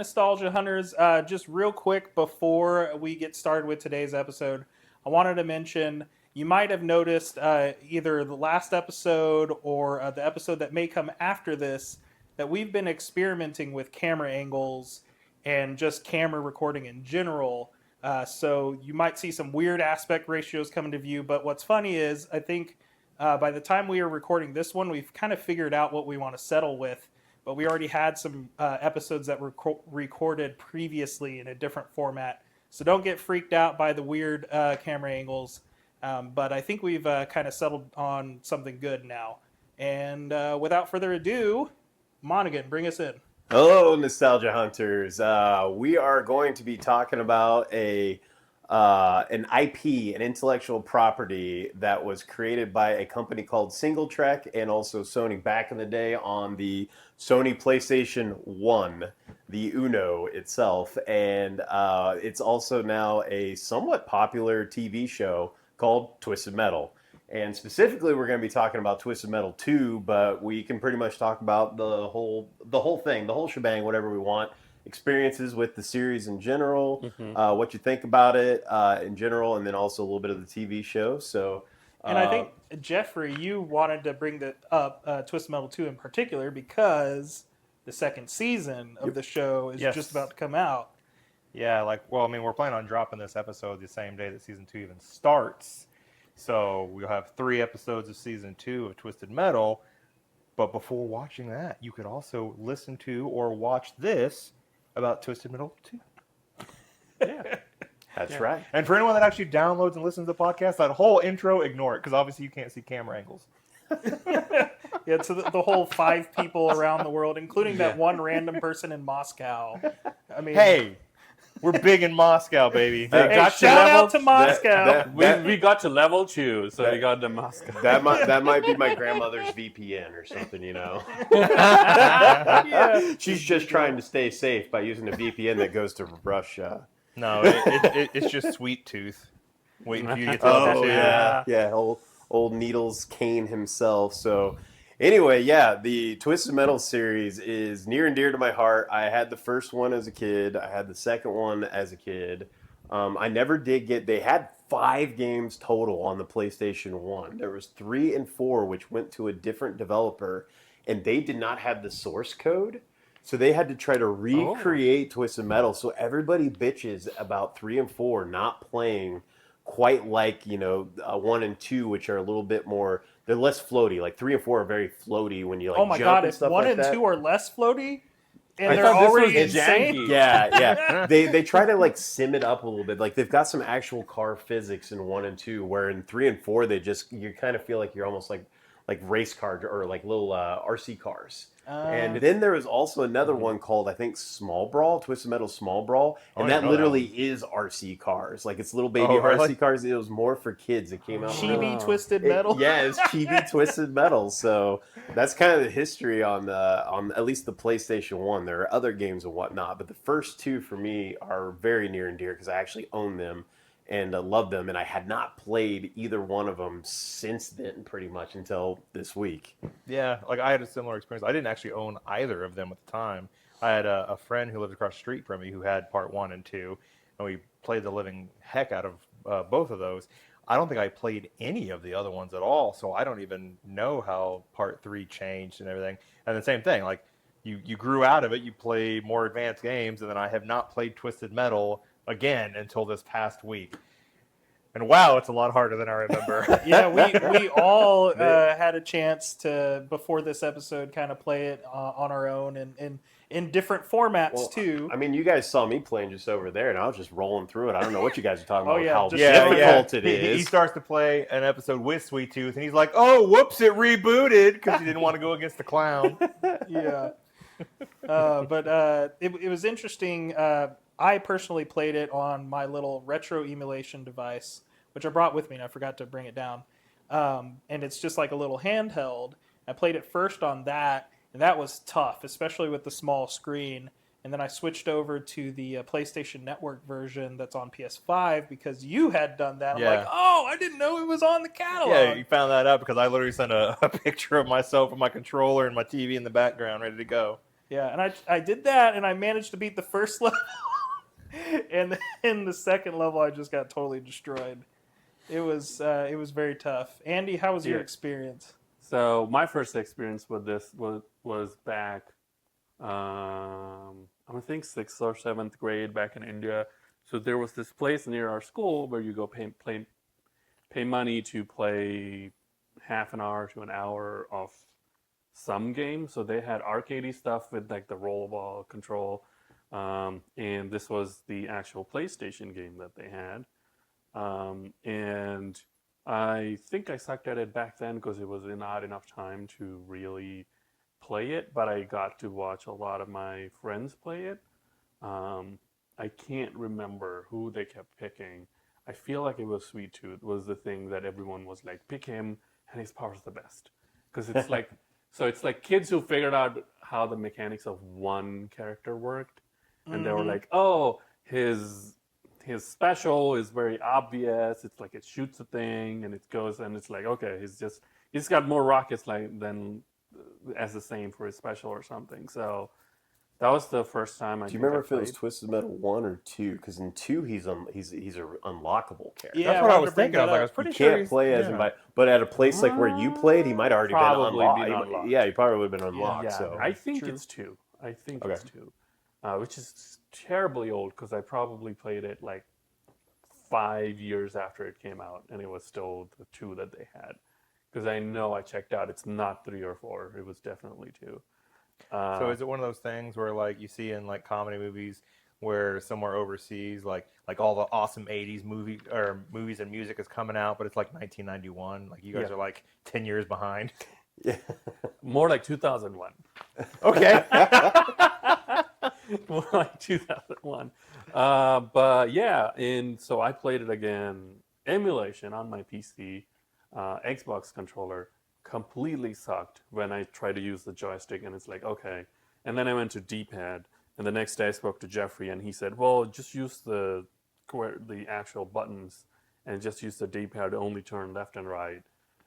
Nostalgia Hunters. Just real quick before we get started with today's episode, I wanted to mention you might have noticed either the last episode or the episode that may come after this that we've been experimenting with camera angles and just camera recording in general. So you might see some weird aspect ratios come into view. But what's funny is I think by the time we are recording this one, we've kind of figured out what we want to settle with. But we already had some episodes that were recorded previously in a different format. So don't get freaked out by the weird camera angles. But I think we've kind of settled on something good now. And without further ado, Monaghan, bring us in. Hello, Nostalgia Hunters. We are going to be talking about an IP, an intellectual property that was created by a company called Singletrack and also Sony back in the day on the Sony PlayStation 1, the Uno itself. And it's also now a somewhat popular TV show called Twisted Metal. And specifically, we're going to be talking about Twisted Metal 2, but we can pretty much talk about the whole thing, the whole shebang, whatever we want. Experiences with the series in general, what you think about it in general, and then also a little bit of the TV show. So, and I think, Jeffrey, you wanted to bring up Twisted Metal 2 in particular because the second season of the show is just about to come out. Yeah, we're planning on dropping this episode the same day that season 2 even starts. So we'll have 3 episodes of season 2 of Twisted Metal. But before watching that, you could also listen to or watch this about Twisted Metal 2. Yeah, that's right. And for anyone that actually downloads and listens to the podcast, that whole intro, ignore it, because obviously you can't see camera angles. Yeah, so the whole 5 people around the world, including that one random person in Moscow. I mean, hey, we're big in Moscow, baby. Hey, shout out to Moscow. We got to level 2, so we got to Moscow. That might be my grandmother's VPN or something, you know. Yeah. She's just trying to stay safe by using a VPN that goes to Russia. No, it's just Sweet Tooth waiting for you to get to level 2. Yeah, old Needles Kane himself. So anyway, yeah, the Twisted Metal series is near and dear to my heart. I had the first one as a kid. I had the second one as a kid. I never did get... They had 5 games total on the PlayStation 1. There was 3 and 4, which went to a different developer, and they did not have the source code. So they had to try to recreate Twisted Metal. So everybody bitches about 3 and 4 not playing quite like, 1 and 2, which are a little bit more... They're less floaty. Like 3 and 4 are very floaty when you oh my jump God, and if stuff 1 like and that. 2 are less floaty, and I they're thought this already was insane. janky. Yeah. They try to sim it up a little bit. Like they've got some actual car physics in 1 and 2, where in 3 and 4 you kind of feel like you're almost like race cars or like little RC cars. And then there was also another one called, I think, Small Brawl, Twisted Metal Small Brawl. And that literally is RC cars. Like, it's little baby RC cars. It was more for kids. It came out. Chibi Twisted Metal? Yeah, it's Chibi Twisted Metal. So that's kind of the history on at least the PlayStation 1. There are other games and whatnot. But the first 2 for me are very near and dear because I actually own them and love them. And I had not played either one of them since then, pretty much, until this week. Yeah, I had a similar experience. I didn't actually own either of them at the time. I had a friend who lived across the street from me who had part 1 and 2, and we played the living heck out of both of those. I don't think I played any of the other ones at all, so I don't even know how part 3 changed and everything. And the same thing, you grew out of it, you play more advanced games, and then I have not played Twisted Metal again until this past week. And wow, it's a lot harder than I remember. Yeah, we all had a chance to, before this episode, kind of play it on our own and in different formats, too. I mean, you guys saw me playing just over there, and I was just rolling through it. I don't know what you guys are talking about, yeah, how just difficult it is. He starts to play an episode with Sweet Tooth, and he's like, oh, whoops, it rebooted, because he didn't want to go against the clown. Yeah. But it was interesting. I personally played it on my little retro emulation device, which I brought with me, and I forgot to bring it down. And it's just like a little handheld. I played it first on that, and that was tough, especially with the small screen. And then I switched over to the PlayStation Network version that's on PS5 because you had done that. Yeah. I'm like, oh, I didn't know it was on the catalog. Yeah, you found that out because I literally sent a picture of myself with my controller and my TV in the background ready to go. Yeah, and I did that, and I managed to beat the first level, and then the second level I just got totally destroyed. It was very tough. Andy, how was your Yeah. experience? So my first experience with this was back, I think 6th or 7th grade back in India. So there was this place near our school where you go pay money to play half an hour to an hour of some game. So they had arcadey stuff with like the rollerball control, and this was the actual PlayStation game that they had. And I think I sucked at it back then because it was not enough time to really play it, but I got to watch a lot of my friends play it. I can't remember who they kept picking. I feel like it was Sweet Tooth was the thing that everyone was like, pick him, and his power's the best. Because it's like, so it's like kids who figured out how the mechanics of one character worked, and they were like, oh, his special is very obvious. It's like it shoots a thing and it goes, and it's like, okay, he's got more rockets like than as the same for his special or something. So that was the first time I. Do you remember if it was played. Twisted Metal 1 or 2? Because in 2 he's an unlockable character. Yeah, That's what I wanted was to bring thinking. I was that like, I up. was pretty You sure can't play as him, but at a place like where you played, he might already Probably been been unlocked. unlocked. Yeah, he probably would have been unlocked. Yeah, So I think True. it's 2. I think Okay. it's 2, which is terribly old because I probably played it like 5 years after it came out, and it was still the 2 that they had. Because I know I checked out, it's not 3 or 4. It was definitely 2. So is it one of those things where like you see in like comedy movies where somewhere overseas like all the awesome 80s movies and music is coming out, but it's like 1991, like you guys Yeah. are like 10 years behind? yeah. More like 2001. Okay. More like 2001. But yeah, and so I played it again, emulation on my PC, Xbox controller. Completely sucked when I tried to use the joystick, and it's like, okay. And then I went to D-pad, and the next day I spoke to Jeffrey, and he said, well, just use the actual buttons and just use the D-pad to only turn left and right.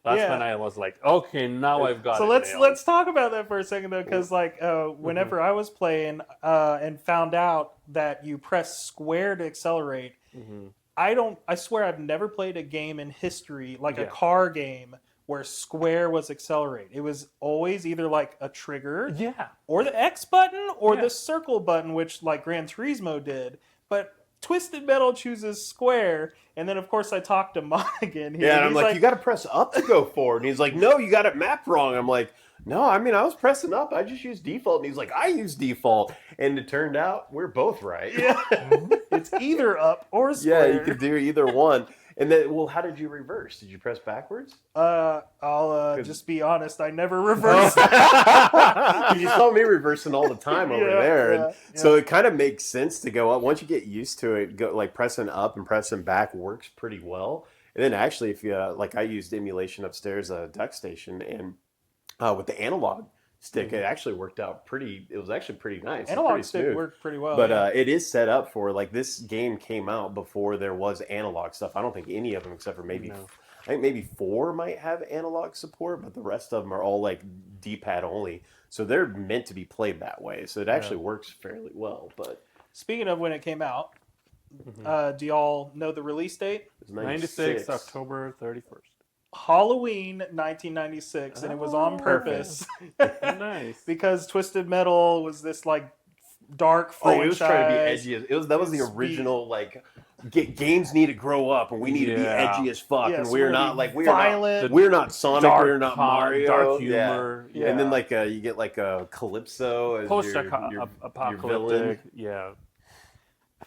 That's Yeah. when I was like, okay, now I've got So it let's nailed. talk about that for a second though, because like whenever I was playing and found out that you press square to accelerate, I swear I've never played a game in history like a Yeah. car game where square was accelerate. It was always either like a trigger Yeah. or the X button or Yeah. the circle button, which like Gran Turismo did. But Twisted Metal chooses square, and then of course I talked to Monaghan here. Yeah, and I'm he's like, you got to press up to go forward. And he's like, no, you got it mapped wrong. I'm like, no, I mean, I was pressing up. I just used default. And he's like, I use default. And it turned out we're both right. yeah, it's either up or Yeah, square. you could do either one. And then, well, how did you reverse? Did you press backwards? I'll just be honest. I never reversed. You saw me reversing all the time over Yeah, there. yeah, And so it kind of makes sense to go up. Once you get used to it, go like pressing up and pressing back works pretty well. And then actually, if you, like I used emulation upstairs at a duck station, and with the analog stick, it actually worked out it was actually pretty nice. It's Analog pretty stick smooth. worked pretty well. But yeah. it is set up for, like, this game came out before there was analog stuff. I don't think any of them, except for maybe, I think maybe 4 might have analog support, but the rest of them are all like D-pad only. So they're meant to be played that way. So it actually works fairly well. But Speaking of when it came out, do y'all know the release date? it's 96 October 31st. Halloween 1996, and it was on purpose Nice. because Twisted Metal was this like dark Oh, franchise. it was trying to be edgy. That was the Speed. original, like, games need to grow up, and we need to be Yeah. edgy as fuck, Yeah, and so we're we're not gonna like be violent. we're not Sonic, Dark we're not com- Mario, dark yeah. humor. Yeah. And then like you get like a Calypso as your villain. Post-apocalyptic. Yeah.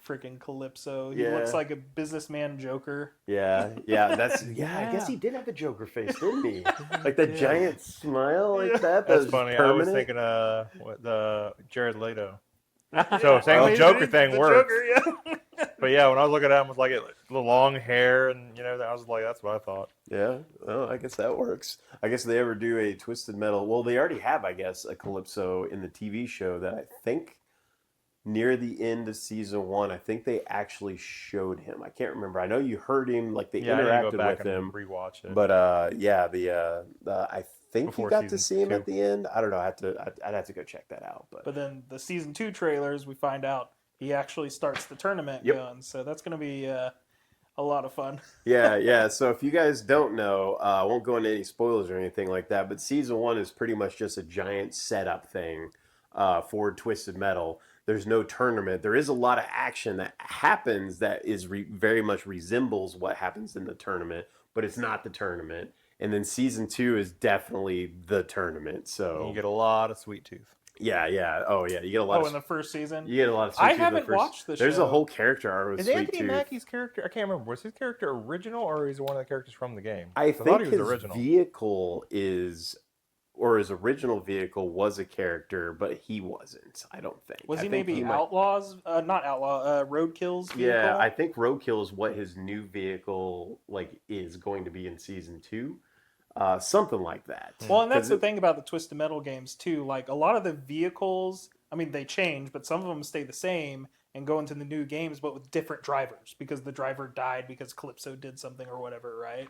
Freaking Calypso. He Yeah. looks like a businessman Joker. Yeah, that's I guess he did have a Joker face, didn't he? Like that Yeah. giant smile like that. That's was funny. I was permanent. thinking the Jared Leto. So saying Oh, the he Joker did thing the works. Joker, yeah. But yeah, when I was looking at him with like the long hair and I was like, that's what I thought. Yeah, well, I guess that works. I guess they ever do a Twisted Metal. Well, they already have, I guess, a Calypso in the TV show that I think near the end of season 1, I think they actually showed him. I can't remember. I know you heard him, like they Yeah, I need to interacted go back with and him. rewatch it. But yeah, I think you Before got to season see him 2. at the end. I don't know. I'd have to go check that out. But But then the season 2 trailers, we find out he actually starts the tournament Yep. going. So that's going to be a lot of fun. yeah. So if you guys don't know, I won't go into any spoilers or anything like that. But season 1 is pretty much just a giant setup thing for Twisted Metal. There's no tournament. There is a lot of action that happens that is very much resembles what happens in the tournament, but it's not the tournament. And then season 2 is definitely the tournament. So You get a lot of Sweet Tooth. yeah. Oh yeah, you get a lot. Oh, of, in the first season? you get a lot of. I Sweet Tooth in the haven't first- watched the There's show. a whole character arc with Is Sweet Anthony Tooth. Mackie's character? I can't remember. Was his character original, or is he one of the characters from the game? I thought think he was his original. vehicle is, or his original vehicle was a character, but he wasn't. I don't think. Was I he think maybe might- Outlaws? Not Outlaw, Roadkill's vehicle? Yeah, I think Roadkill is what his new vehicle is going to be in season 2, something like that. Well, and that's 'Cause the it- thing about the Twisted Metal games too. Like a lot of the vehicles, I mean, they change, but some of them stay the same and go into the new games, but with different drivers because the driver died because Calypso did something or whatever, right?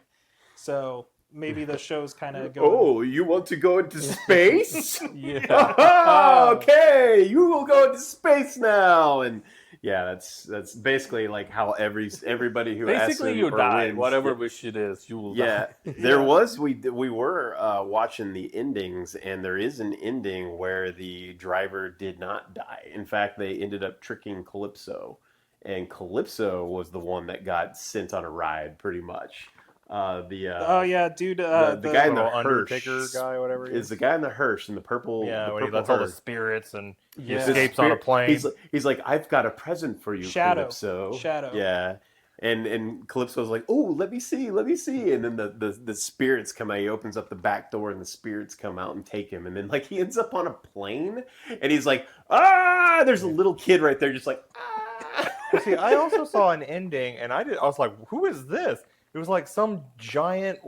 So maybe the show's kind of going. Oh, you want to go into space? Yeah. Oh, okay, you will go into space now, and yeah, that's basically like how everybody who asks Basically, him you or die. wins- Whatever wish it is, you will Yeah, die. there was we were watching the endings, and there is an ending where the driver did not die. In fact, they ended up tricking Calypso, and Calypso was the one that got sent on a ride, pretty much. Oh yeah, dude. the guy in the Little Hearse Undertaker guy, whatever. He is the guy in the hearse in the purple. Yeah, the when he purple lets all the hearse. spirits and he Yeah. escapes on a plane. He's like, I've got a present for you, Shadow. Calypso. Shadow. Yeah. And Calypso's like, oh, let me see. And then the spirits come out. He opens up the back door, and the spirits come out and take him. And then he ends up on a plane, and he's like, ah! There's a little kid right there, just like, ah! See, I also saw an ending, and I was like, who is this? It was like some giant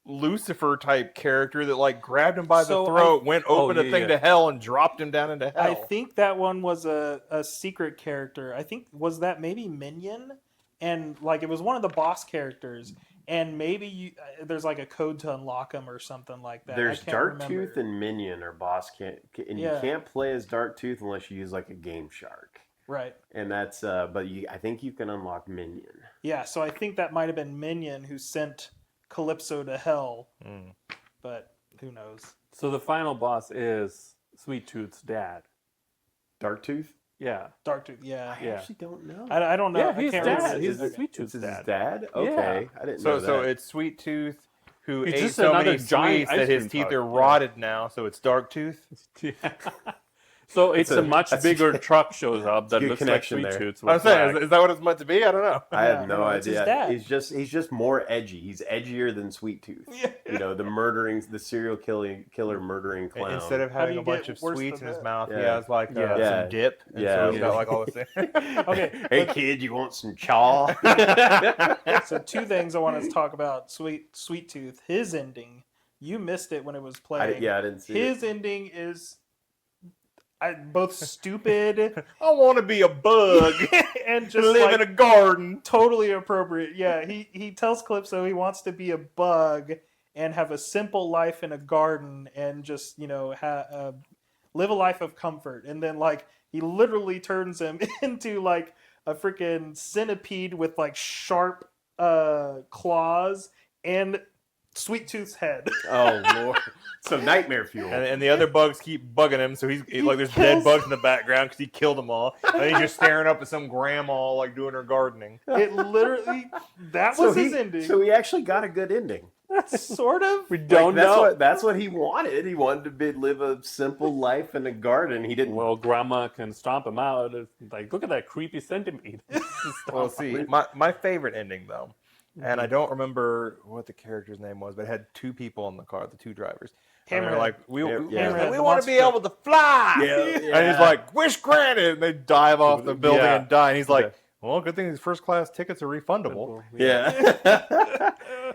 Lucifer type character that grabbed him by So the throat, went opened a yeah, thing yeah. to hell, and dropped him down into hell. I think that one was a secret character. I think was that maybe Minion, and it was one of the boss characters, and maybe there's a code to unlock him or something like that. There's I can't Darktooth remember. and Minion are boss can't, and Yeah. you can't play as Darktooth unless you use a Game Shark. Right. And that's but I think you can unlock Minion. Yeah, so I think that might have been Minion who sent Calypso to hell, but who knows? So the final boss is Sweet Tooth's dad. Darktooth? Yeah. Darktooth, yeah. I Yeah. actually don't know. I don't know. Yeah, I he's can't dad. remember. He's Okay. Sweet This Tooth's is dad. his dad? Okay. I didn't know So that. it's Sweet Tooth who He's ate just so another many giant sweets that ice his cream teeth tart, are yeah. rotted now. So it's Darktooth. Yeah. So it's That's a much that's bigger truck shows up that good looks like connection Sweet there. Tooth's. I'm with saying, black. is that what it's meant to be? I don't know. I have Yeah, no no, it's his idea. dad. He's just more edgy. He's edgier than Sweet Tooth. Yeah. The serial killer murdering clown. Instead of How do having you a bunch get of worse sweets than in his that? mouth, he Yeah. has Yeah. some dip. And Yeah. so he's got all this. Okay. Hey kid, you want some chaw? So two things I want to talk about. Sweet Tooth, his ending. You missed it when it was playing. I didn't see His ending is both stupid I want to be a bug and and just live in a garden. totally appropriate. Yeah, he tells Calypso he wants to be a bug and have a simple life in a garden and just live a life of comfort. And then he literally turns him into a freaking centipede with sharp claws and Sweet Tooth's head. Oh lord! So nightmare fuel. And the other bugs keep bugging him, so he's there's dead bugs in the background because he killed them all. And he's just staring up at some grandma doing her gardening. It literally that So was his ending. So he actually got a good ending. Sort of. We don't know. That's what he wanted. He wanted to live a simple life in a garden. He didn't. Well, Grandma can stomp him out. It's look at that creepy centipede. Well, see, my favorite ending though, and I don't remember what the character's name was, but it had two people in the car, the two drivers. And they're Hammerhead. like, we Hammerhead, the want to be monster able to fly. Yeah. And he's like, wish granted. And they dive off the building Yeah. and die. And he's like, Yeah. well, good thing these first class tickets are refundable. Yeah.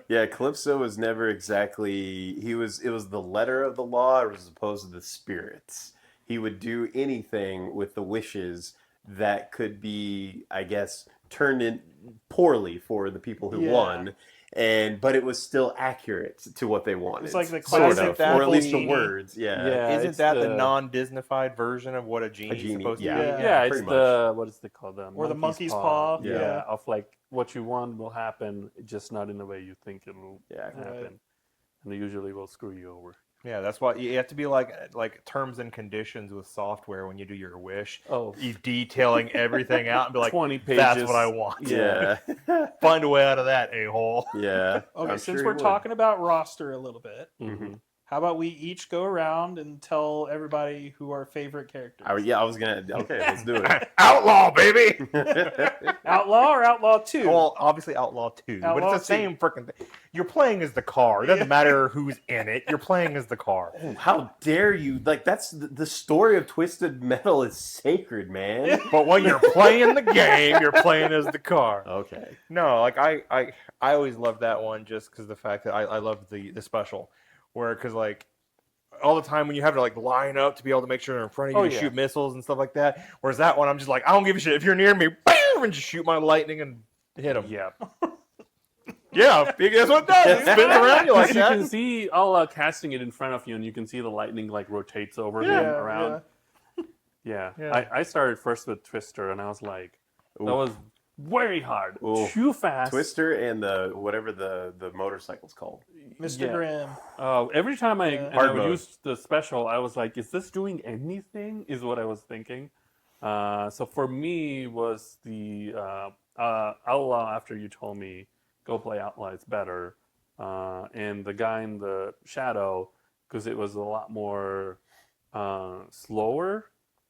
Yeah, Calypso was never exactly it was the letter of the law as opposed to the spirits. He would do anything with the wishes that could be, I guess, turned in poorly for the people who Yeah. won. but it was still accurate to what they wanted. It's like the sort classic of, or at least the genie. words. Yeah. Yeah, Isn't it's that the the- non-Disneyfied version of what a genie's genie, supposed yeah. to be? Yeah, it's pretty the what is it called? The Or the monkey's paw. Yeah. Yeah, of like what you want will happen, just not in the way you think it will Yeah. happen, Right. and they usually will screw you over. Yeah, that's why you have to be like terms and conditions with software when you do your wish. Oh, You detailing everything out and be like, 20 that's pages. what I want. Yeah. Find a way out of that, a-hole. Yeah. Okay, I'm since sure we're he would. talking about roster a little bit, hmm how about we each go around and tell everybody who our favorite characters? I was gonna. Okay, let's do it. Outlaw, baby! Outlaw or Outlaw 2? Well, obviously Outlaw 2, but Outlaw it's the 2. same freaking thing. You're playing as the car. It doesn't matter who's in it. You're playing as the car. Oh, how dare you? Like, that's the story of Twisted Metal is sacred, man. But when you're playing the game, you're playing as the car. Okay. No, like I always loved that one just because the fact that I loved the special, where because like all the time when you have to like line up to be able to make sure they're in front of you Oh, and yeah. shoot missiles and stuff like that. Whereas that one, I'm just like, I don't give a shit if you're near me, bam, and just shoot my lightning and hit them. Yeah. Yeah, that's what it does. It spins around you like You can that. see all casting it in front of you, and you can see the lightning like rotates over him Yeah, around. Yeah. Yeah. I started first with Twister, and I was like, that Ooh. was very hard, Ooh. too fast. Twister and the whatever the motorcycle's called. Mr. Yeah. Grimm. Every time I, Yeah. and Hard I would mode. use the special, I was like, is this doing anything? Is what I was thinking. So for me was the Outlaw after you told me, go play Outlaw, it's better. And the guy in the shadow, because it was a lot more slower.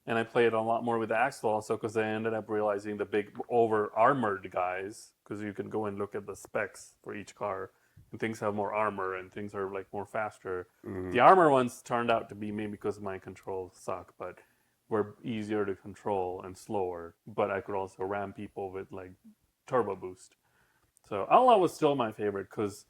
And I played a lot more with Axel also because I ended up realizing the big over-armored guys, because you can go and look at the specs for each car. And things have more armor and things are like more faster. Mhm. The armor ones turned out to be maybe because my controls suck, but were easier to control and slower. But I could also ram people with like turbo boost. So Outlaw was still my favorite because,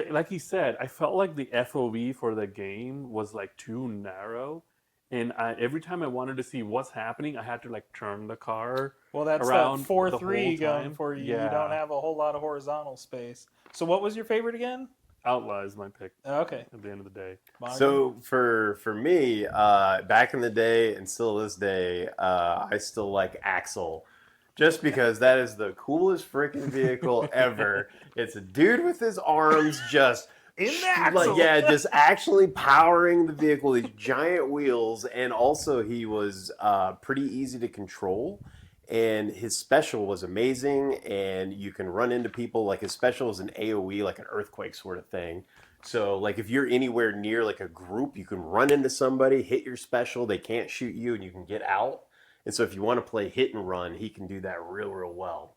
like he said, I felt like the FOV for the game was like too narrow. And every time I wanted to see what's happening, I had to like turn the car. Well, that's Around that the 4-3 whole going time. for you. You Yeah. don't have a whole lot of horizontal space. So what was your favorite again? Outlaw is my pick Okay. at the end of the day. Marvin? So for me, back in the day and still this day, I still like Axel. Just because that is the coolest freaking vehicle ever. It's a dude with his arms just In the axle. like just actually powering the vehicle, these giant wheels, and also he was pretty easy to control. And his special was amazing, and you can run into people. Like his special is an AOE, like an earthquake sort of thing. So like if you're anywhere near like a group, you can run into somebody, hit your special, they can't shoot you, and you can get out. And so if you want to play hit and run, he can do that real well.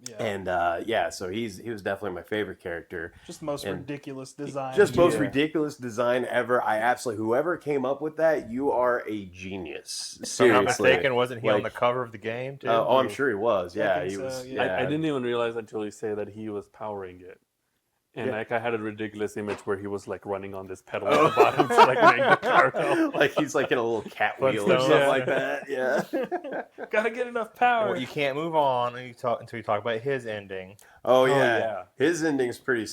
Yeah. And so he was definitely my favorite character. Just the most and ridiculous design. Just most Yeah. ridiculous design ever. I absolutely, whoever came up with that, you are a genius. If I'm not Seriously. mistaken, wasn't he on the Like- cover of the game too? Oh, I'm sure he was. I Yeah, think he so, was. yeah. Yeah. I didn't even realize until you say that he was powering it. And Yeah. like I had a ridiculous image where he was like running on this pedal at the bottom to like make the car go. Like he's like in a little cat wheel or Flintstones. something Yeah. like that. Yeah. Gotta get enough power. Well, you can't move on until you talk about his ending. Oh Oh, yeah. yeah. His ending's pretty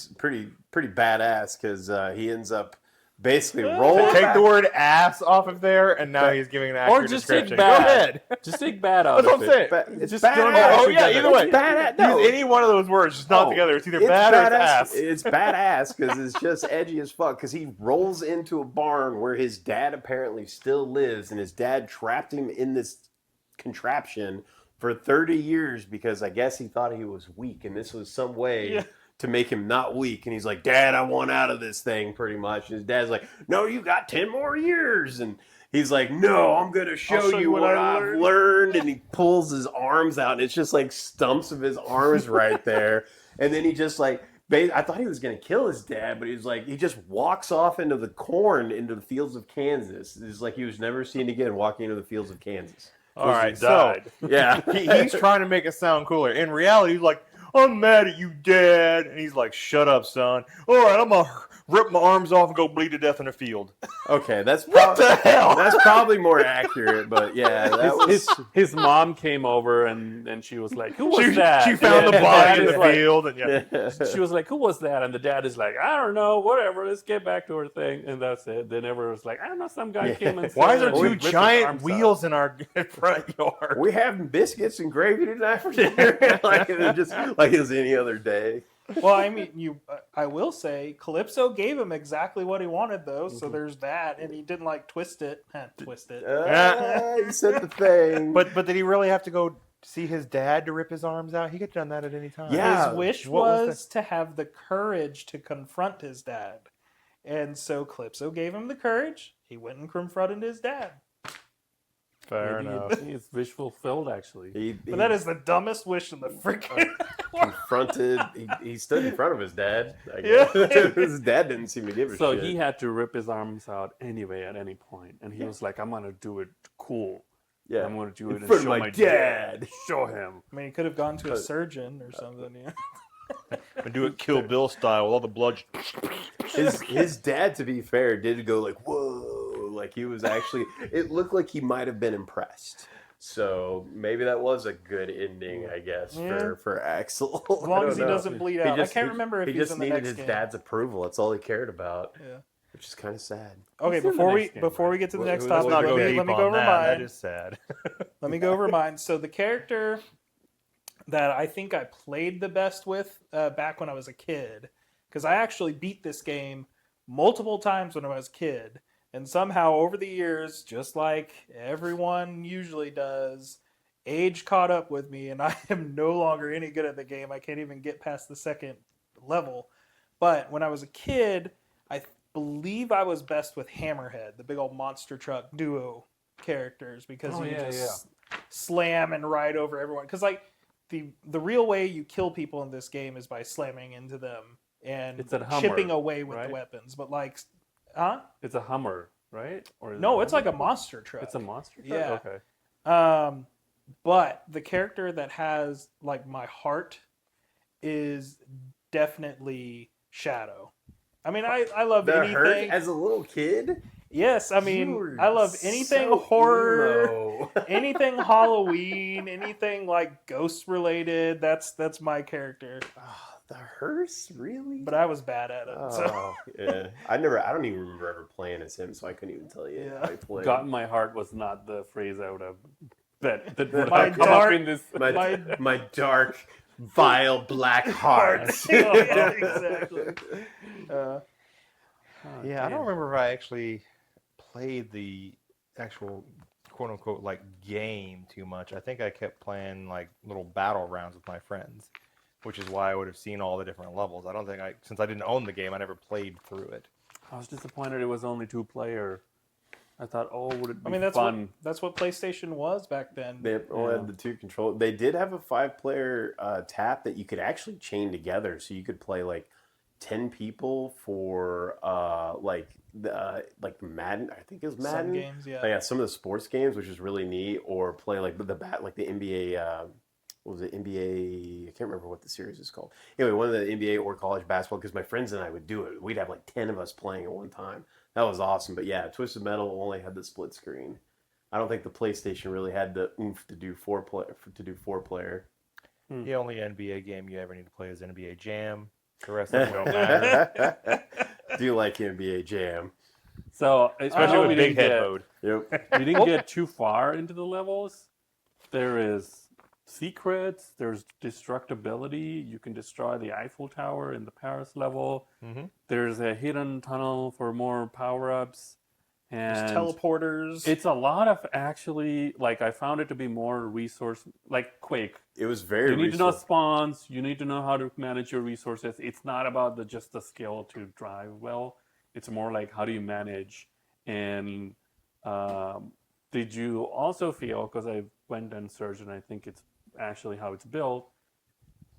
badass because he ends up basically Well, rolling. Take back- the word ass off of there, and now he's giving an accurate Or just take description. bad. Go ahead. Just take bad out That's of what I'm it. saying. It's Just badass. don't Oh, actually yeah, get either it. way. It's badass. No, Use any one of those words, just not Oh, together. It's either bad or it's ass. It's badass because it's just edgy as fuck. Because he rolls into a barn where his dad apparently still lives, and his dad trapped him in this contraption for 30 years because I guess he thought he was weak, and this was some way Yeah. to make him not weak. And he's like, "Dad, I want out of this thing," pretty much. And his dad's like, "No, you got 10 more years." And he's like, "No, I'm gonna show you what I've learned." And he pulls his arms out, and it's just like stumps of his arms right there. And then he just like, I thought he was gonna kill his dad, but he's like, he just walks off into the corn, into the fields of Kansas. It's like he was never seen again, walking into the fields of Kansas. All right, so died. Yeah, he's trying to make it sound cooler. In reality, he's like, I'm mad at you, Dad. And he's like, shut up, son. All right, I'm going to rip my arms off and go bleed to death in a field. Okay, that's What the hell? That's probably more accurate, but yeah, that was. His mom came over and she was like, "Who was that?" She found And the body dad in is the like- field. And yeah. She was like, "Who was that?" And the dad is like, "I don't know, whatever. Let's get back to her thing." And that's it. They never was like, "I don't know, some guy came and Why is said there that he two ripped his giant arms out." wheels in our front yard? We having biscuits and gravy tonight for dinner, like it was any other day. Well, I mean, I will say, Calypso gave him exactly what he wanted, though. So there's that, and he didn't like twist it. Twist it. You said the thing. But did he really have to go see his dad to rip his arms out? He could have done that at any time. Yeah. His wish What was was to have the courage to confront his dad, and so Calypso gave him the courage. He went and confronted his dad. Fair Maybe enough. it's wish fulfilled, actually. He But that is the dumbest wish in the freaking. confronted. He stood in front of his dad. I Yeah. guess. His dad didn't seem to give a So shit. he had to rip his arms out anyway at any point, and he was like, "I'm gonna do it cool. yeah, I'm gonna do it in and front show of my my dad. Show him." I mean, he could have gone to a surgeon or something. Yeah. And do it Kill Bill style with all the blood. His dad, to be fair, did go like whoa, like he was actually. It looked like he might have been impressed. So maybe that was a good ending, I guess, Yeah. for Axel. As long as he doesn't bleed out. I can't remember if he he's just in the needed next his game. dad's approval. That's all he cared about, Yeah. which is kind of sad. Okay, He's in the before we next game, before right? we get to the Well, next let's topic, Let's not go let deep me on go over that. mine. That is sad. Let me go over mine. So the character that I think I played the best with back when I was a kid, because I actually beat this game multiple times when I was a kid, and somehow over the years, just like everyone usually does, age caught up with me, and I am no longer any good at the game. I can't even get past the second level. But when I was a kid, I believe I was best with Hammerhead, the big old monster truck duo characters, because you just slam and ride over everyone. Because like the real way you kill people in this game is by slamming into them and It's a Hummer, chipping away with right? the weapons. But like, huh? It's a Hummer, right? Or is No, it it's like a monster truck. It's a monster truck? Yeah. Okay. But the character that has like my heart is definitely Shadow. I mean, I love The anything. hurt as a little kid. Yes, I You mean, were I love anything so horror, emo. anything Halloween, anything like ghost related. That's my character. Ah, the hearse, really? But I was bad at it. So Oh, yeah. I don't even remember ever playing as him, so I couldn't even tell you Yeah. how I played. "Got in my heart" was not the phrase I would have that would My have come dark- up in this. my dark, vile black heart. yeah, exactly. Yeah, I don't remember if I actually played the actual quote unquote like game too much. I think I kept playing like little battle rounds with my friends, which is why I would have seen all the different levels. I don't think since I didn't own the game, I never played through it. I was disappointed it was only 2-player. I thought, oh, would it be I mean, fun? that's what PlayStation was back then. They only Yeah. had the two control. They did have a 5-player tap that you could actually chain together, so you could play like 10 people for like Madden. I think it was Madden. Some games, yeah. Oh, yeah, some of the sports games, which is really neat, or play like the NBA. What was it? NBA. I can't remember what the series is called. Anyway, one of the NBA or college basketball. Because my friends and I would do it. We'd have like 10 of us playing at one time. That was awesome. But yeah, Twisted Metal only had the split screen. I don't think the PlayStation really had the oomph to do 4-player. The only NBA game you ever need to play is NBA Jam. The rest of them don't matter. Do you like NBA Jam? So, Especially we with big didn't head get- mode. Yep. We didn't get too far into the levels. There is secrets. There's destructibility. You can destroy the Eiffel Tower in the Paris level. Mhm. There's a hidden tunnel for more power-ups. There's And teleporters. it's a lot of actually, like, I found it to be more resource, like Quake. It was very. You need to know resource- spawns. You need to know how to manage your resources. It's not about just the skill to drive well. It's more like how do you manage. And did you also feel, because I went and searched and I think it's actually how it's built,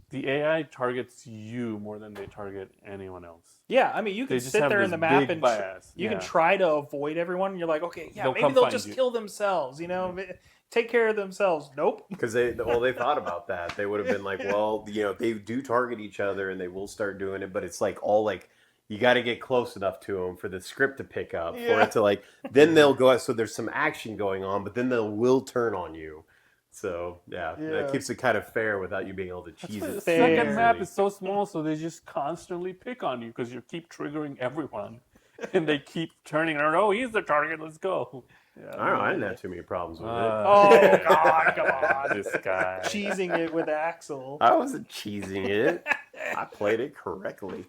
the AI targets you more than they target anyone else. Yeah, I mean, you They can just sit have there in this the map big and bias. you can Yeah. try to avoid everyone. And you're like, okay, yeah, They'll maybe come they'll find just you. kill themselves. You know, take care of themselves. Nope. Because they thought about that. They would have been like, well, they do target each other and they will start doing it, but it's like all like you got to get close enough to them for the script to pick up for it to like. Then they'll go. So there's some action going on, but then they will turn on you. So that keeps it kind of fair without you being able to cheese The it. second map is so small, so they just constantly pick on you because you keep triggering everyone, and they keep turning around. Oh, he's the target. Let's go. Yeah, I don't know. I didn't have too many problems with it. Oh God, come on! This guy. Cheesing it with Axel. I wasn't cheesing it. I played it correctly.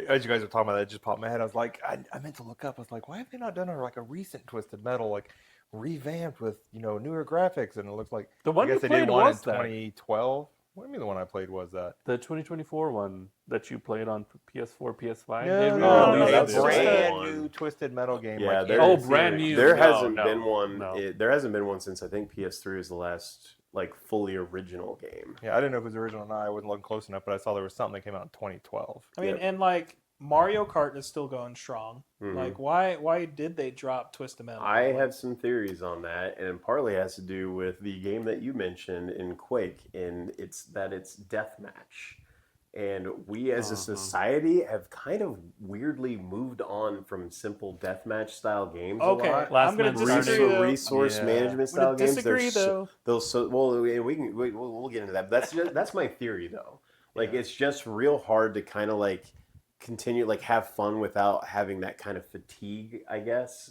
As you guys were talking about that, it just popped in my head. I was like, I meant to look up. I was like, why have they not done a recent Twisted Metal, like revamped with newer graphics? And it looks like The one I guess you they did played one in was that. 2012. What do you mean the one I played was that? The 2024 one that you played on PS4, PS5. No, They no, re-released that's it. brand One. new Twisted Metal game. Yeah, like, there- in Oh, the brand series. new. There No, hasn't no, been one. no. There hasn't been one since I think PS3 is the last like fully original game. Yeah, I didn't know if it was original or not. I wasn't looking close enough, but I saw there was something that came out in 2012. I mean, Yep. and like Mario Kart is still going strong. Mhm. Like, why did they drop Twisted Metal? I have some theories on that, and it partly has to do with the game that you mentioned in Quake, and it's deathmatch. And we as a society have kind of weirdly moved on from simple deathmatch style games Okay, a lot. Last I'm going to Man disagree. Standing. Though. Resource Yeah. management I'm gonna style games. disagree, though. Those well, we'll get into that. But that's my theory though. Like it's just real hard to kind of like continue like have fun without having that kind of fatigue. I guess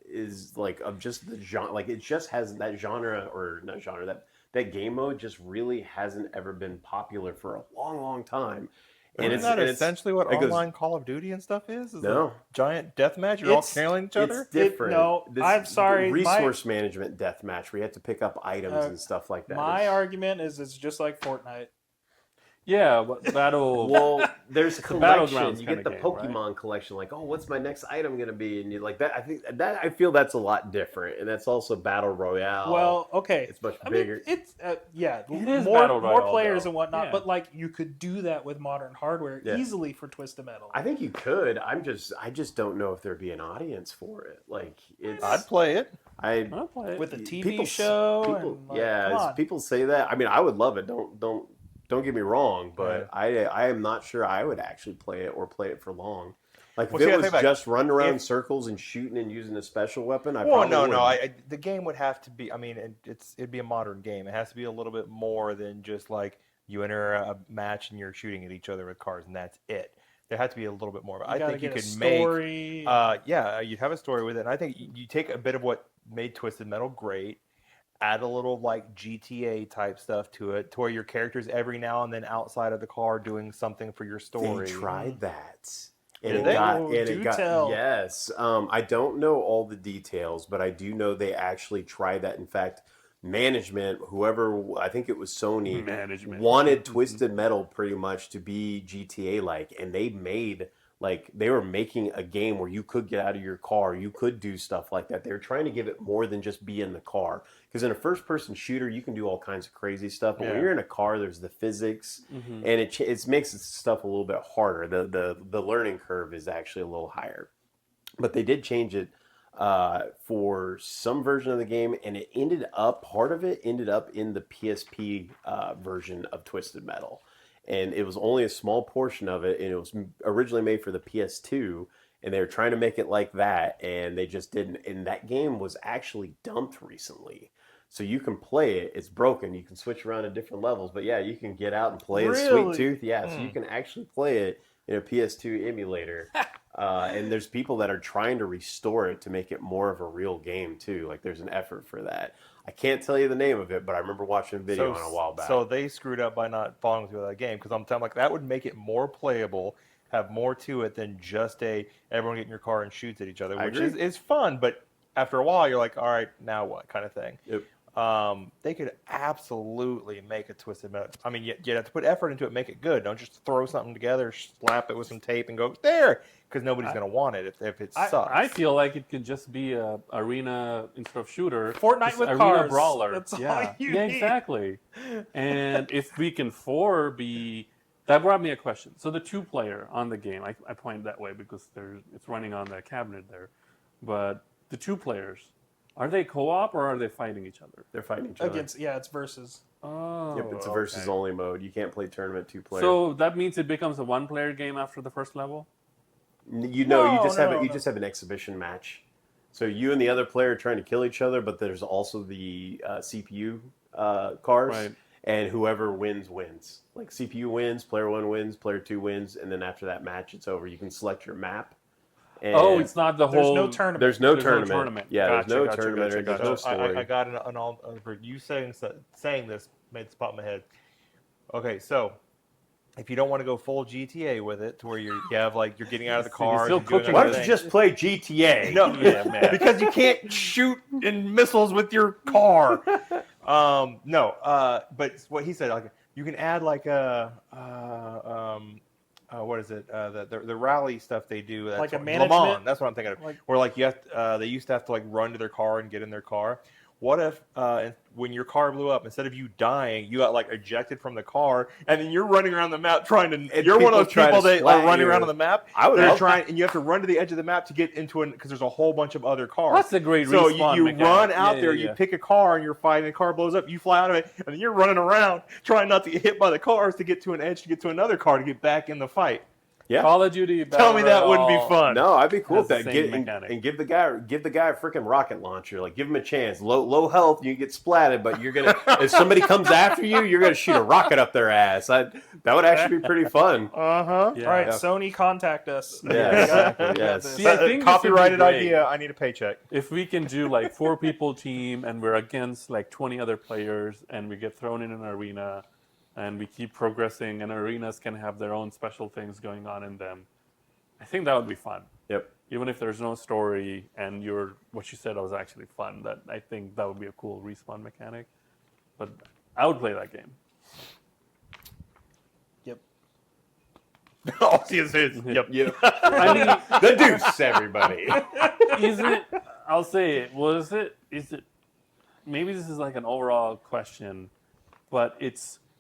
is like of just the genre. Like it just has that genre or not genre that game mode just really hasn't ever been popular for a long time. And isn't that essentially what it goes- online Call of Duty and stuff is? Is No. a giant deathmatch? You're all It's- killing each other? It's different. no, I'm sorry, Resource management deathmatch where you have to pick up items and stuff like that. My argument is it's just like Fortnite. Yeah, but battle. Well, there's a The collection. Battlegrounds You kinda get the game, Pokemon collection. Like, oh, what's my next item gonna be? And you like that. I feel that's a lot different, and that's also battle royale. Well, okay. it's much I bigger. mean, it's It is more Battle Royale, players though. and whatnot, Yeah. but like you could do that with modern hardware Yeah. easily for Twisted Metal. I think you could. I just don't know if there'd be an audience for it. Like, it's. I'd play it. I'll play it. with a TV people- show, people, and like, yeah, come on. people say that. I mean, I would love it. Don't get me wrong, but I am not sure I would actually play it or play it for long. Like Well, if see, I it was think, like, just running around if- circles and shooting and using a special weapon, I Well, probably no, would. no. The game would have to be. I mean, it'd be a modern game. It has to be a little bit more than just like you enter a match and you're shooting at each other with cars and that's it. There had to be a little bit more. But I gotta think you get a could make. story. You'd have a story with it. And I think you take a bit of what made Twisted Metal great, add a little like GTA type stuff to it, to where your characters every now and then outside of the car doing something for your story. They tried that. Did And they? it got, Oh, and it do got tell. yes. I don't know all the details, but I do know they actually tried that. In fact, management, whoever I think it was Sony, Management. wanted Twisted Metal pretty much to be GTA like, and they were making a game where you could get out of your car, you could do stuff like that. They were trying to give it more than just be in the car, because in a first-person shooter you can do all kinds of crazy stuff, but when Yeah. you're in a car, there's the physics, Mhm. and it makes stuff a little bit harder. The learning curve is actually a little higher, but they did change it for some version of the game, and part of it ended up in the PSP version of Twisted Metal. And it was only a small portion of it, and it was originally made for the PS2, and they were trying to make it like that, and they just didn't. And that game was actually dumped recently. So you can play it. It's broken. You can switch around to different levels, but yeah, you can get out and play as Sweet Really? Tooth. Yeah, so you can actually play it in a PS2 emulator. And there's people that are trying to restore it to make it more of a real game too. Like there's an effort for that. I can't tell you the name of it, but I remember watching a video on a while back. So they screwed up by not following through with that game, because I'm telling like that would make it more playable, have more to it than just everyone get in your car and shoots at each other, I which agree. is fun, but after a while you're like, all right, now what kind of thing. Yep. They could absolutely make a Twisted Metal. I mean, you have to put effort into it, make it good. Don't just throw something together, slap it with some tape, and go there, because nobody's going to want it if it sucks. I feel like it could just be a arena instead of shooter. Fortnite just with arena cars. brawler. That's all yeah, you yeah, need. exactly. And if Weekend 4 be that brought me a question. So the 2-player on the game, I point that way because it's running on the cabinet there, but the 2 players. Are they co-op or are they fighting each other? They're fighting each other. Against, yeah, it's versus. Oh, Yep, it's a versus only mode. You can't play tournament 2-player. So that means it becomes a 1-player game after the first level? You know, you No, just no, have no, you no. just have an exhibition match. So you and the other player are trying to kill each other, but there's also the CPU cars, Right. and whoever wins wins. Like CPU wins, player 1 wins, player 2 wins, and then after that match, it's over. You can select your map. And Oh, it's not the There's whole. no tournament. there's no There's no tournament. tournament. Yeah, Gotcha, there's no gotcha, tournament. gotcha, There's no gotcha. story. I got an all for you saying this made this pop in my head. Okay, so if you don't want to go full GTA with it, to where you have like you're getting out of the car, still you're doing cooking Why with don't you everything. just play GTA? No, Yeah, man. because you can't shoot in missiles with your car. But what he said, like you can add like what is it? The rally stuff they do. That's Like a Le management? Mans, that's what I'm thinking of. Like- Where like you have they used to have to like run to their car and get in their car. What if when your car blew up, instead of you dying, you got like ejected from the car, and then you're running around the map trying to? And You're one of people try those people to that splat are running you. around on the map. I would They're love trying, and you have to run to the edge of the map to get into because there's a whole bunch of other cars. That's a great So respawn you mechanic. run out Yeah, there, yeah, you yeah. pick a car, and you're fighting. The car blows up. You fly out of it, and then you're running around trying not to get hit by the cars to get to an edge to get to another car to get back in the fight. Yeah. Call of Duty. Tell me Battle that wouldn't be Royale. fun. No, I'd be cool with That's that. the same mechanic. And give the guy a freaking rocket launcher. Like give him a chance. Low health, you get splatted, but you're gonna if somebody comes after you, you're gonna shoot a rocket up their ass. That would actually be pretty fun. Uh-huh. Yeah. All right, Yeah. Sony, contact us. Yeah, We got- exactly, we got yes. this. See, I think this would be Copyrighted great. idea. I need a paycheck. If we can do like 4-people team and we're against like 20 other players and we get thrown in an arena and we keep progressing and arenas can have their own special things going on in them, I think that would be fun. Yep. Even if there's no story and what you said was actually fun, that I think that would be a cool respawn mechanic. But I would play that game. Yep. Oh, see, yep. Yep. I mean, The deuce, everybody. is it? I'll say it. Was it? Is it? Maybe this is like an overall question, but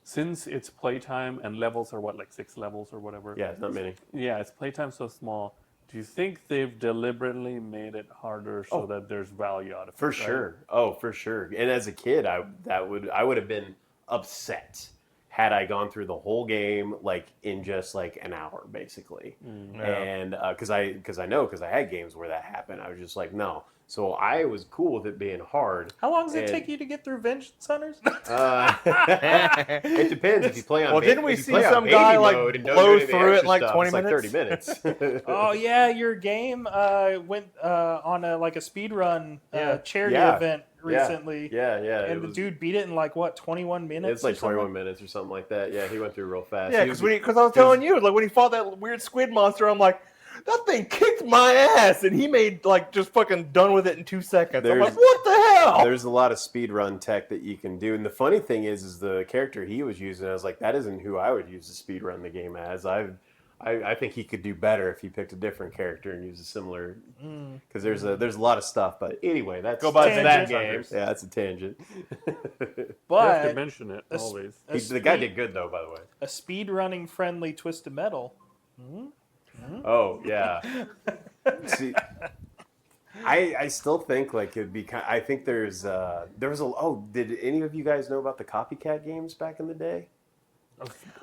since it's playtime and levels are what, like 6 levels or whatever. Yeah, not many. Yeah, it's playtime so small. Do you think they've deliberately made it harder so that there's value out of it? For right? sure. Oh, for sure. And as a kid, I would have been upset had I gone through the whole game like in just like an hour, basically. Yeah. And because I had games where that happened, I was just like, no. So I was cool with it being hard. How long does it And- take you to get through Vengeance Hunters? It depends if you play on. Well, didn't we if you see play on some baby guy, like, mode and don't blow do any of the through it extra in, like, stuff, 20 it's like minutes? 30 minutes. Oh yeah, your game went on a speed run charity Yeah. event recently. Yeah. And the dude beat it in like what, 21 minutes? It's like or something? 21 minutes or something like that. Yeah, he went through real fast. Yeah, He was- because I was telling you, like when he fought that weird squid monster, I'm like, that thing kicked my ass, and he made like just fucking done with it in 2 seconds. I'm like, There's- what the hell? There's a lot of speed run tech that you can do, and the funny thing is the character he was using. I was like, that isn't who I would use to speed run the game as. I think he could do better if he picked a different character and used a similar. Because there's a lot of stuff, but anyway, that's Go buy Tangent. that game. Yeah, that's a tangent. You have to But mention it a s- always. a The guy speed- did good though, by the way. a speed running friendly Twisted Metal. Oh yeah. See, I still think like it'd be. I think there was a. Oh, did any of you guys know about the copycat games back in the day?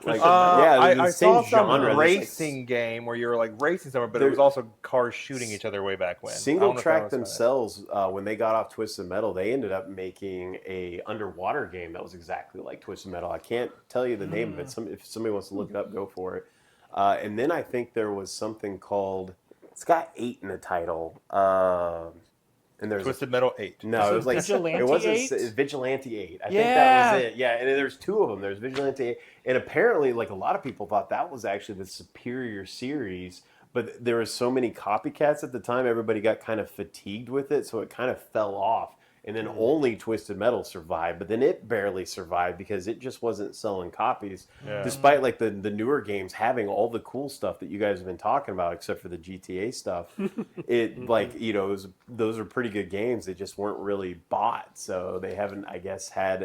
Like, the I same saw some genre. There's, like, racing game where you were like racing somewhere, but it was also cars shooting each other way back when. I Single don't know if Track that was themselves, when they got off Twisted Metal, they ended up making a underwater game that was exactly like Twisted Metal. I can't tell you the name of it. If somebody wants to look it up, go for it. And then I think there was something called. It's got 8 in the title. And there's Twisted Metal 8. no, it was like Vigilante it wasn't 8? Vigilante 8. I think Yeah. that was it. Yeah, and then there's 2 of them. There's Vigilante 8, and apparently, like a lot of people thought that was actually the superior series. But there were so many copycats at the time, everybody got kind of fatigued with it, so it kind of fell off. And then only Twisted Metal survived, but then it barely survived because it just wasn't selling copies. Yeah. Despite like the newer games having all the cool stuff that you guys have been talking about, except for the GTA stuff, those are pretty good games. They just weren't really bought, so they haven't, I guess, had.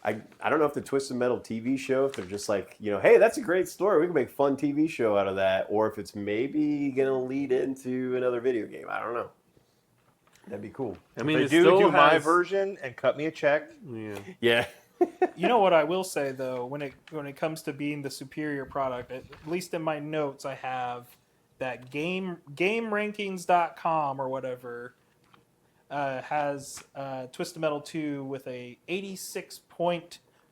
I don't know if the Twisted Metal TV show, if they're just like, hey, that's a great story, we can make a fun TV show out of that, or if it's maybe gonna lead into another video game. I don't know. That'd be cool. I mean, They it do still my has- version and cut me a check. Yeah. Yeah. You know what I will say though, when it comes to being the superior product, at least in my notes, I have that GameRankings.com or whatever has Twisted Metal 2 with a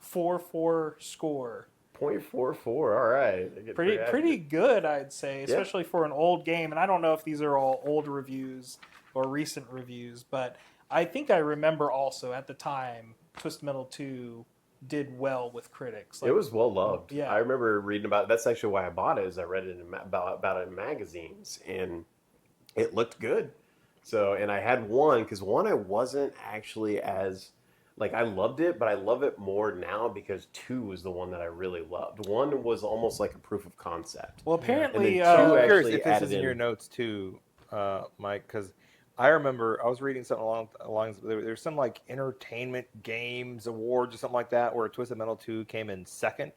86.44 score. 0.44. All right. They get Pretty accurate. good, I'd say, especially for an old game. And I don't know if these are all old reviews or recent reviews, but I think I remember also at the time Twisted Metal 2 did well with critics. It was well loved. Yeah. I remember reading about it. That's actually why I bought it. Is I read it about it in magazines, and it looked good. So, and I had one because one I wasn't actually as like I loved it, but I love it more now because 2 was the one that I really loved. 1 was almost like a proof of concept. Well, apparently, And then two I'm curious actually if this is added in your in- notes too, Mike, because I remember I was reading something along there's some like entertainment games awards or something like that where Twisted Metal 2 came in second.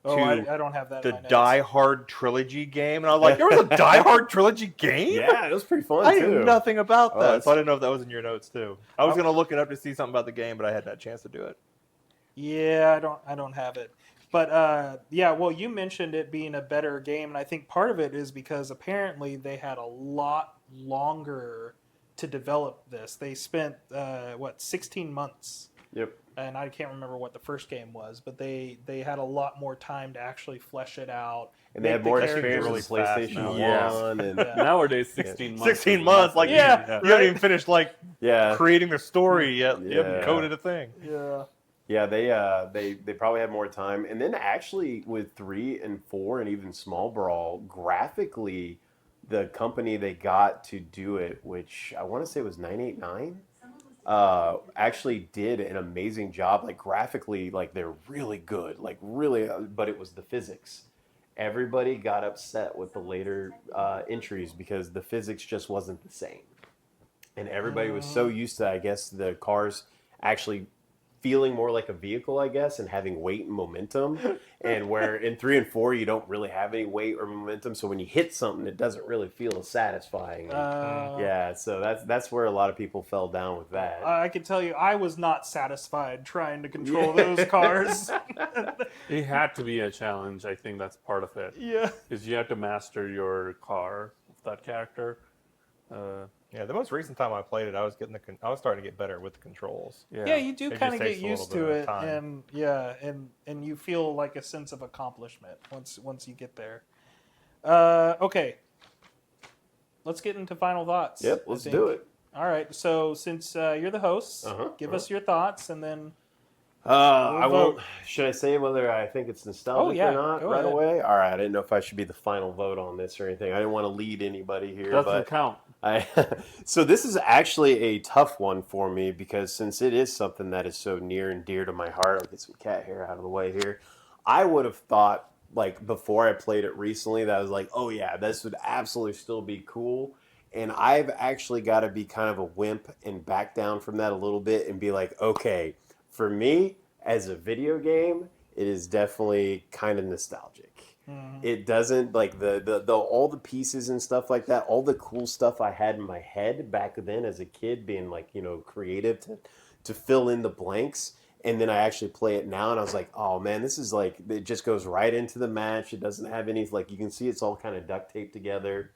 oh, to I don't have that. the in my notes. Die Hard trilogy game, and I was like, there was a Die Hard trilogy game? Yeah, it was pretty fun I too. knew nothing about Oh, that, that's- so I didn't know if that was in your notes too. I was gonna look it up to see something about the game, but I hadn't had a chance to do it. Yeah, I don't have it. But yeah, well, you mentioned it being a better game, and I think part of it is because apparently they had a lot longer to develop this. They spent 16 months, Yep. and I can't remember what the first game was, but they had a lot more time to actually flesh it out. And they make had the more characters- experience with really fast PlayStation now. 1 Yeah. and Yeah. Nowadays, 16 months. 16 is months, like nothing. Yeah. you haven't even finished like yeah. creating the story yet. You haven't Yeah. coded a thing. Yeah. Yeah, they probably had more time. And then actually with 3 and 4 and even Small Brawl, graphically, the company they got to do it, which I want to say was 989, actually did an amazing job. Like graphically, like they're really good, like really. But it was the physics. Everybody got upset with the later entries because the physics just wasn't the same, and everybody was so used to, I guess, the cars actually feeling more like a vehicle, I guess, and having weight and momentum. And where in 3 and 4 you don't really have any weight or momentum, so when you hit something, it doesn't really feel as satisfying. Yeah, so that's where a lot of people fell down with that. I can tell you, I was not satisfied trying to control those cars. It had to be a challenge. I think that's part of it. Yeah. Because you have to master your car, that character. Yeah, the most recent time I played it, I was starting to get better with the controls. Yeah, you do It kind of just get takes a used little to bit of it, time. and yeah, and you feel like a sense of accomplishment once you get there. Okay, let's get into final thoughts. Yep, I let's think. do it. All right, so since you're the host, give us your thoughts, and then I vote. won't. Should I say whether I think it's nostalgic Oh, yeah, or not go right ahead. away? All right. I didn't know if I should be the final vote on this or anything. I didn't want to lead anybody here, Doesn't but count. so this is actually a tough one for me because since it is something that is so near and dear to my heart, I'll get some cat hair out of the way here. I would have thought, like, before I played it recently, that I was like, oh yeah, this would absolutely still be cool. And I've actually got to be kind of a wimp and back down from that a little bit and be like, okay, for me, as a video game, it is definitely kind of nostalgic. It doesn't like the all the pieces and stuff like that, all the cool stuff I had in my head back then as a kid, being like, you know, creative to fill in the blanks. And then I actually play it now and I was like, oh man, this is like, it just goes right into the match. It doesn't have any, like, you can see it's all kind of duct taped together.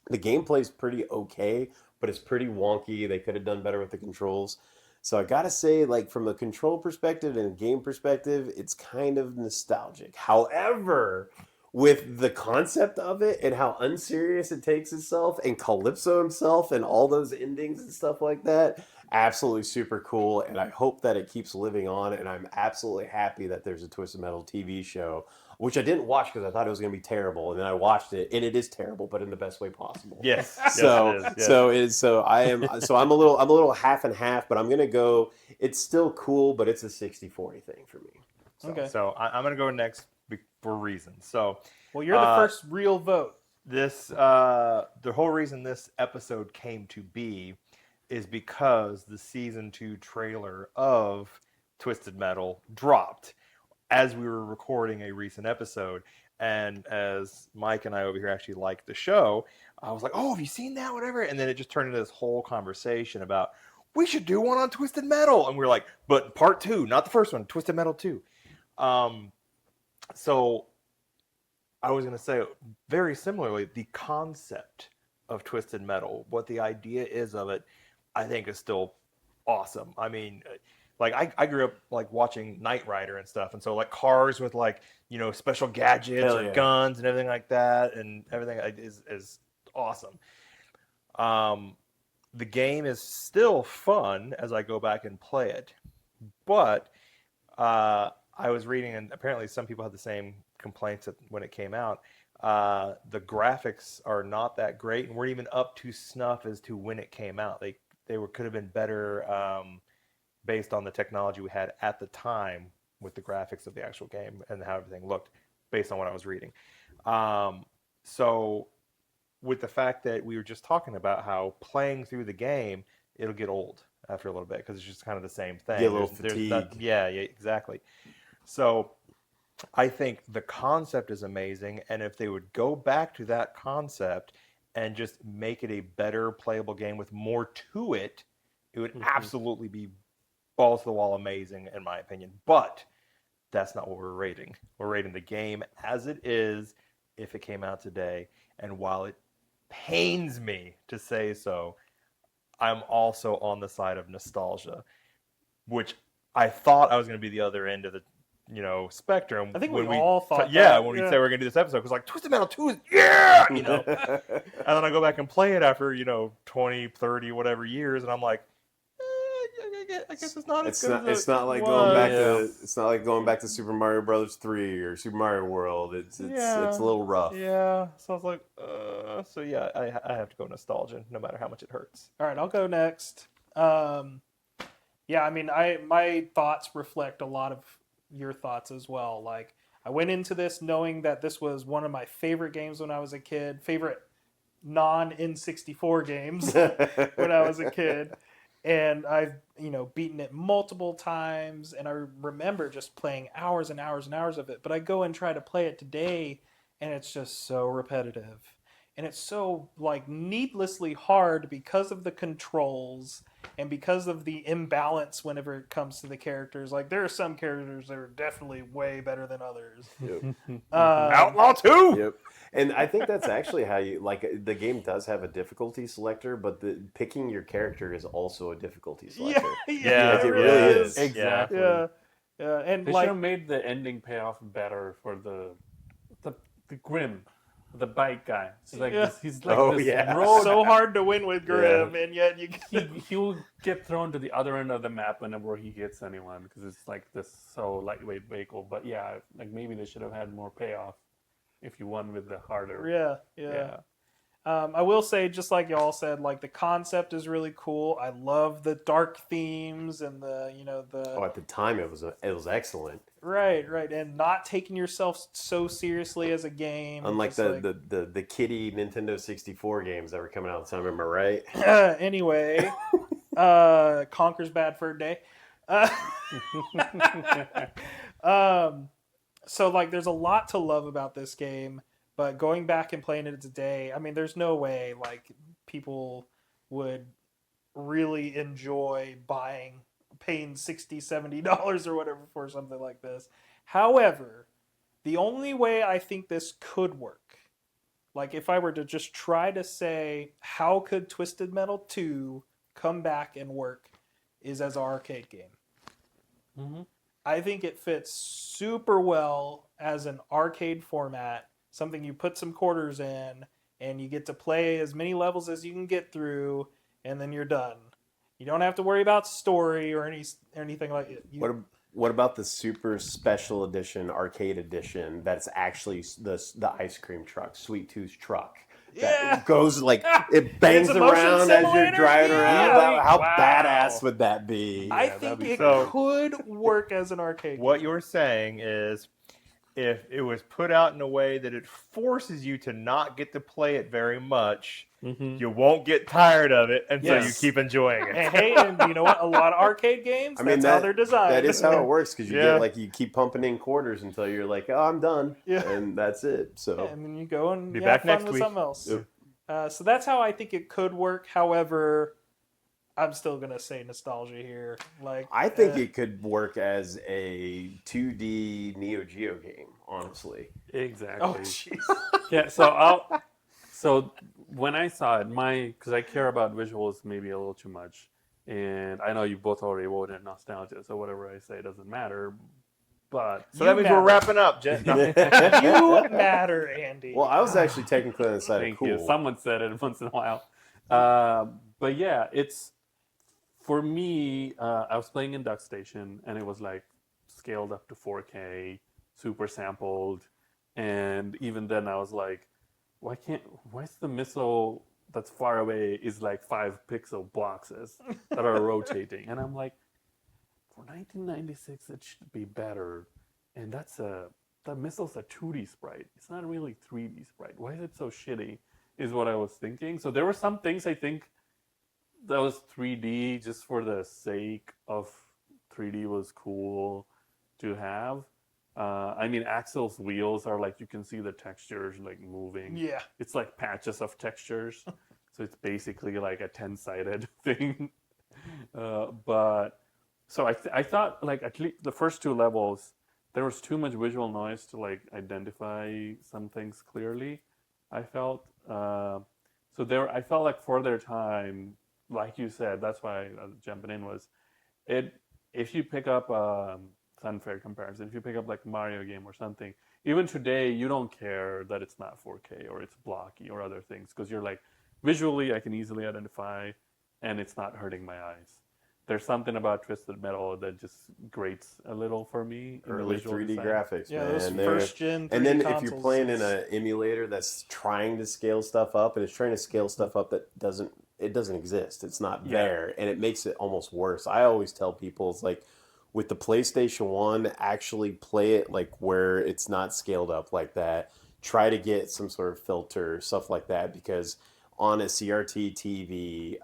The gameplay's pretty okay, but it's pretty wonky. They could have done better with the controls. So I gotta say, like, from a control perspective and a game perspective, it's kind of nostalgic. However, with the concept of it and how unserious it takes itself, and Calypso himself and all those endings and stuff like that, absolutely super cool. And I hope that it keeps living on. And I'm absolutely happy that there's a Twisted Metal TV show, which I didn't watch because I thought it was going to be terrible, and then I watched it, and it is terrible, but in the best way possible. Yes. So yes, it is. I'm a little half and half, but I'm gonna go. It's still cool, but it's a 60-40 thing for me. So. Okay. So I'm going to go next for reasons. So well, you're the first real vote. this the whole reason this episode came to be is because the season 2 trailer of Twisted Metal dropped. as we were recording a recent episode. And as Mike and I over here actually liked the show, I was like, oh, have you seen that? Whatever. And then it just turned into this whole conversation about, we should do one on Twisted Metal. And we were like, but part 2, not the first one, Twisted Metal 2. So I was going to say, very similarly, the concept of Twisted Metal, what the idea is of it, I think is still awesome. I mean, like I grew up like watching Knight Rider and stuff, and so like cars with like, you know, special gadgets Hell or yeah. guns and everything like that, and everything is awesome. The game is still fun as I go back and play it, but I was reading, and apparently some people had the same complaints when it came out. The graphics are not that great, and weren't even up to snuff as to when it came out. They could have been better based on the technology we had at the time with the graphics of the actual game and how everything looked based on what I was reading. So with the fact that we were just talking about how playing through the game, it'll get old after a little bit because it's just kind of the same thing. Get a little fatigued. Yeah, exactly. So I think the concept is amazing, and if they would go back to that concept and just make it a better playable game with more to it, it would absolutely be balls to the wall amazing, in my opinion. But that's not what we're rating. We're rating the game as it is if it came out today. And while it pains me to say so, I'm also on the side of nostalgia, which I thought I was going to be the other end of the spectrum. I think when we all thought yeah, that. when we Yeah. said we're going to do this episode, because like Twisted Metal 2 is, yeah, and then I go back and play it after, 20, 30, whatever years, and I'm like, I guess it's not as good as it's not like it going back was. to it's not like going back to Super Mario Brothers 3 or Super Mario World. It's a little rough. Yeah, so I was like, so yeah, I have to go nostalgia, no matter how much it hurts. All right, I'll go next. Yeah, I mean, my thoughts reflect a lot of your thoughts as well. Like, I went into this knowing that this was one of my favorite games when I was a kid, favorite non-N64 games when I was a kid. And I've, beaten it multiple times, and I remember just playing hours and hours and hours of it. But I go and try to play it today, and it's just so repetitive. And it's so, like, needlessly hard because of the controls and because of the imbalance whenever it comes to the characters. Like, there are some characters that are definitely way better than others. Yep. Outlaw 2! Yep. And I think that's actually how you, like, the game does have a difficulty selector, but picking your character is also a difficulty selector. Yeah, it really is. Exactly. Yeah. And They like, should have made the ending payoff better for the Grim, the bike guy. It's like he's like this road. so hard to win with Grim, and yet you He'll get thrown to the other end of the map whenever he hits anyone because it's like this so lightweight vehicle. But yeah, like maybe they should have had more payoff if you won with the harder. Yeah. I will say, just like y'all said, like the concept is really cool. I love the dark themes and the at the time it was excellent. right, and not taking yourself so seriously as a game. Unlike just the kiddie Nintendo 64 games that were coming out at the time, am I right? Anyway, Conker's bad for a day. So like, there's a lot to love about this game. But going back and playing it today, I mean, there's no way like people would really enjoy paying $60, $70 or whatever for something like this. However, the only way I think this could work, like if I were to just try to say, how could Twisted Metal 2 come back and work, is as an arcade game. Mm-hmm. I think it fits super well as an arcade format. Something you put some quarters in, and you get to play as many levels as you can get through, and then you're done. You don't have to worry about story or anything like it. What about the super special edition, arcade edition, that's actually the ice cream truck, Sweet Tooth truck? That goes like, it bangs It's a motion around as you're simulator? driving around. Yeah. How Wow. badass would that be? I think it so- could work as an arcade What game. you're saying is, if it was put out in a way that it forces you to not get to play it very much, you won't get tired of it, and so you Yes. keep enjoying it. And hey, and you know what? A lot of arcade games, I mean, that's how they're designed. that is how it works because you Yeah. get like you keep pumping in quarters until you're like, oh, I'm done, Yeah. and that's it. So Yeah, and then you go and Be you back have fun next with week. something else. Yep. So that's how I think it could work. However, I'm still gonna say nostalgia here. Like I think it could work as a 2D Neo Geo game, honestly. Exactly. Oh jeez. Yeah, so when I saw it, because I care about visuals maybe a little too much, and I know you both already voted nostalgia, so whatever I say doesn't matter. But So that means we're wrapping up, Jen. No. You matter, Andy. Well, I was actually technically on the side of thank cool. you. Someone said it once in a while. But yeah, it's for me. I was playing in Duck Station, and it was like scaled up to 4K, super sampled, and even then I was like, why's the missile that's far away is like 5 pixel boxes that are rotating? And I'm like, for 1996, it should be better. And that missile's a 2D sprite. It's not really 3D sprite. Why is it so shitty? Is what I was thinking. So there were some things I think that was 3D just for the sake of 3D was cool to have. I mean, Axel's wheels are like, you can see the textures like moving. Yeah. It's like patches of textures. So it's basically like a 10-sided thing. But so I thought like at least the first 2 levels, there was too much visual noise to like identify some things clearly. I felt so there. I felt like for their time, like you said, that's why I was jumping in was it. If you pick up it's unfair comparison. If you pick up like a Mario game or something, even today you don't care that it's not 4K or it's blocky or other things because you're like visually I can easily identify, and it's not hurting my eyes. There's something about Twisted Metal that just grates a little for me. In Early the visual 3D design. graphics, Yeah, man. those first gen 3D and then if consoles you're playing in is- an emulator that's trying to scale stuff up and it's trying to scale stuff up that doesn't exist. It's not there, and it makes it almost worse. I always tell people it's like with the PlayStation 1, actually play it like where it's not scaled up like that. Try to get some sort of filter, stuff like that, because on a CRT TV,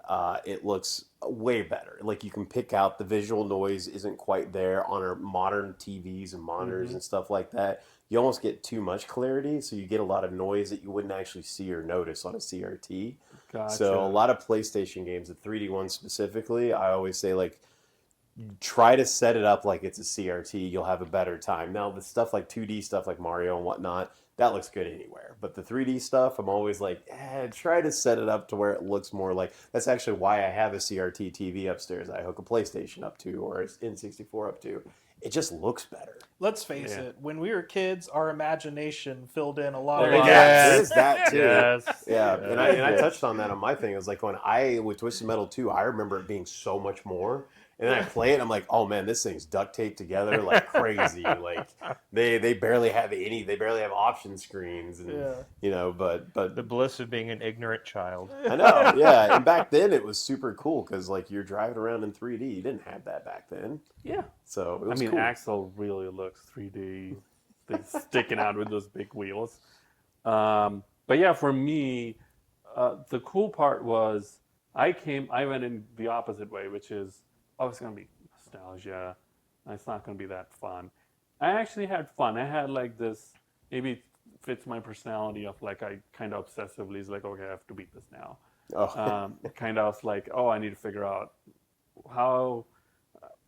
it looks way better. Like you can pick out the visual noise isn't quite there on our modern TVs and monitors and stuff like that. You almost get too much clarity, so you get a lot of noise that you wouldn't actually see or notice on a CRT. Gotcha. So a lot of PlayStation games, the 3D ones specifically, I always say like try to set it up like it's a CRT. You'll have a better time. Now the stuff like 2D stuff like Mario and whatnot, that looks good anywhere. But the 3D stuff, I'm always like, try to set it up to where it looks more like. That's actually why I have a CRT TV upstairs. I hook a PlayStation up to or an N64 up to. It just looks better. Let's face Yeah. it. When we were kids, our imagination filled in a lot There of you gaps. go. Yeah, Yes. it is that too. Yes. Yeah, and I Yes. touched on that on my thing. It was like when with Twisted Metal 2, I remember it being so much more. And then I play it, I'm like, oh man, this thing's duct taped together like crazy. Like they barely have option screens, and Yeah. you know, but The bliss of being an ignorant child. I know, yeah. And back then it was super cool because like you're driving around in 3D. You didn't have that back then, Yeah. so it I was mean, cool. Axel really looks 3D, sticking out with those big wheels. But yeah, for me, the cool part was I went in the opposite way, which is, oh, it's going to be nostalgia. It's not going to be that fun. I actually had fun. I had like this, maybe it fits my personality of like, I kind of obsessively is like, okay, I have to beat this now. Oh, Kind of like, oh, I need to figure out how,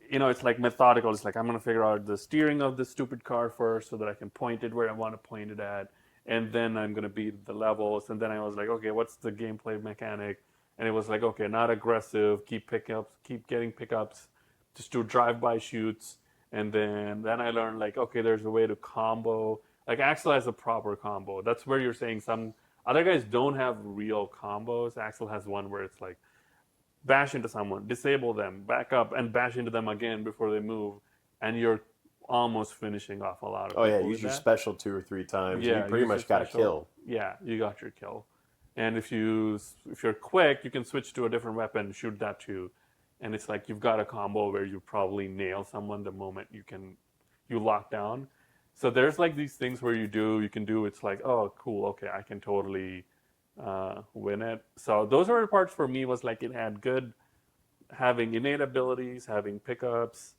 it's like methodical. It's like, I'm going to figure out the steering of this stupid car first so that I can point it where I want to point it at. And then I'm going to beat the levels. And then I was like, okay, what's the gameplay mechanic? And it was like, okay, not aggressive, keep getting pickups, just do drive-by shoots. And then I learned like, okay, there's a way to combo. Like Axel has a proper combo. That's where you're saying some other guys don't have real combos. Axel has one where it's like, bash into someone, disable them, back up, and bash into them again before they move. And you're almost finishing off a lot of oh yeah, people use with your that. special 2 or 3 times. Yeah, you pretty use your much got a special. kill. Yeah, you got your kill. And if you're quick, you can switch to a different weapon, shoot that too. And it's like you've got a combo where you probably nail someone the moment you lock down. So there's like these things where you can do. It's like, oh, cool. Okay, I can totally win it. So those are the parts for me. Was like it had good having innate abilities, having pickups,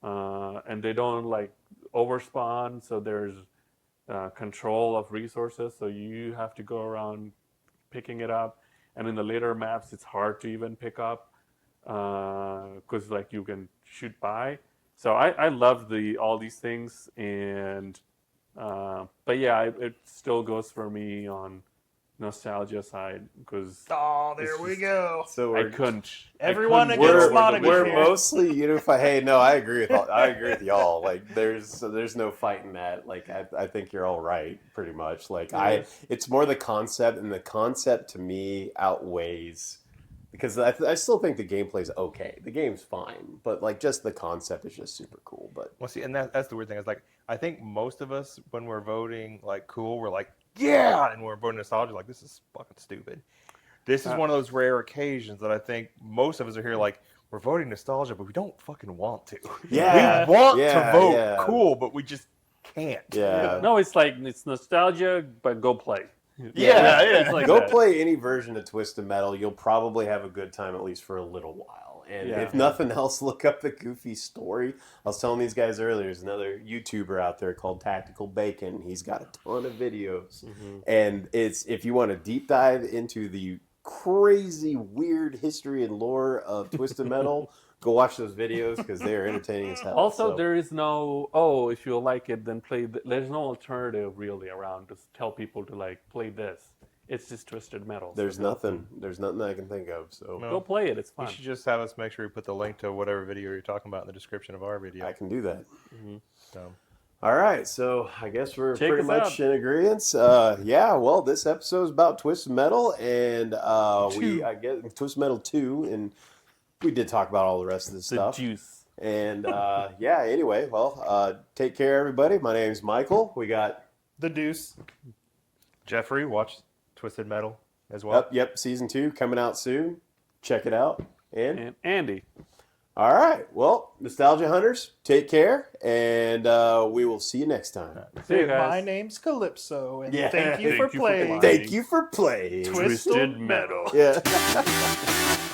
and they don't like overspawn. So there's control of resources. So you have to go around picking it up. And in the later maps, it's hard to even pick up because like you can shoot by. So I love all these things, and but yeah, it still goes for me on nostalgia side because Oh, there we go. So I couldn't. Everyone I couldn't against get over the Monica we're here. mostly unified. Hey, no, I agree with y'all. Like, there's no fighting that. Like, I think you're all right, pretty much. Like, it's more the concept, and the concept to me outweighs. Because I still think the gameplay's okay. The game's fine, but like just the concept is just super cool. But Well, see, and that's the weird thing. Is like I think most of us, when we're voting like cool, we're like yeah, and we're voting nostalgia, like this is fucking stupid. This is one of those rare occasions that I think most of us are here like we're voting nostalgia, but we don't fucking want to. Yeah, we want yeah, to vote yeah. cool, but we just can't. yeah, No, it's like it's nostalgia, but go play. Yeah. It's like go that. play any version of Twisted Metal. You'll probably have a good time at least for a little while. And Yeah. if nothing else, look up the Goofy story. I was telling these guys earlier, there's another YouTuber out there called Tactical Bacon. He's got a ton of videos. And it's if you want to deep dive into the crazy, weird history and lore of Twisted Metal, go watch those videos because they are entertaining as hell. Also, So, there is no, if you like it, then play. There's no alternative really around to tell people to like play this. It's just Twisted Metal. there's nothing I can think of. So No. Go play it. It's You fun. should just have us make sure we put the link to whatever video you're talking about in the description of our video. I can do that. So. All right, so I guess we're Check pretty us much out. in agreement. Yeah, well, this episode is about Twisted Metal, and I guess Twisted Metal 2, and we did talk about all the rest of this The stuff. juice. And yeah, anyway, well, take care, everybody. My name's Michael. We got The Deuce. Jeffrey, watch Twisted Metal as well. yep, season 2 coming out soon. Check it out. And And Andy. all right, well, Nostalgia Hunters, take care, and we will see you next time. See you guys. My name's Calypso, and Yeah. thank you Thank for you for playing. playing. Thank you for playing. Twisted Metal. Yeah.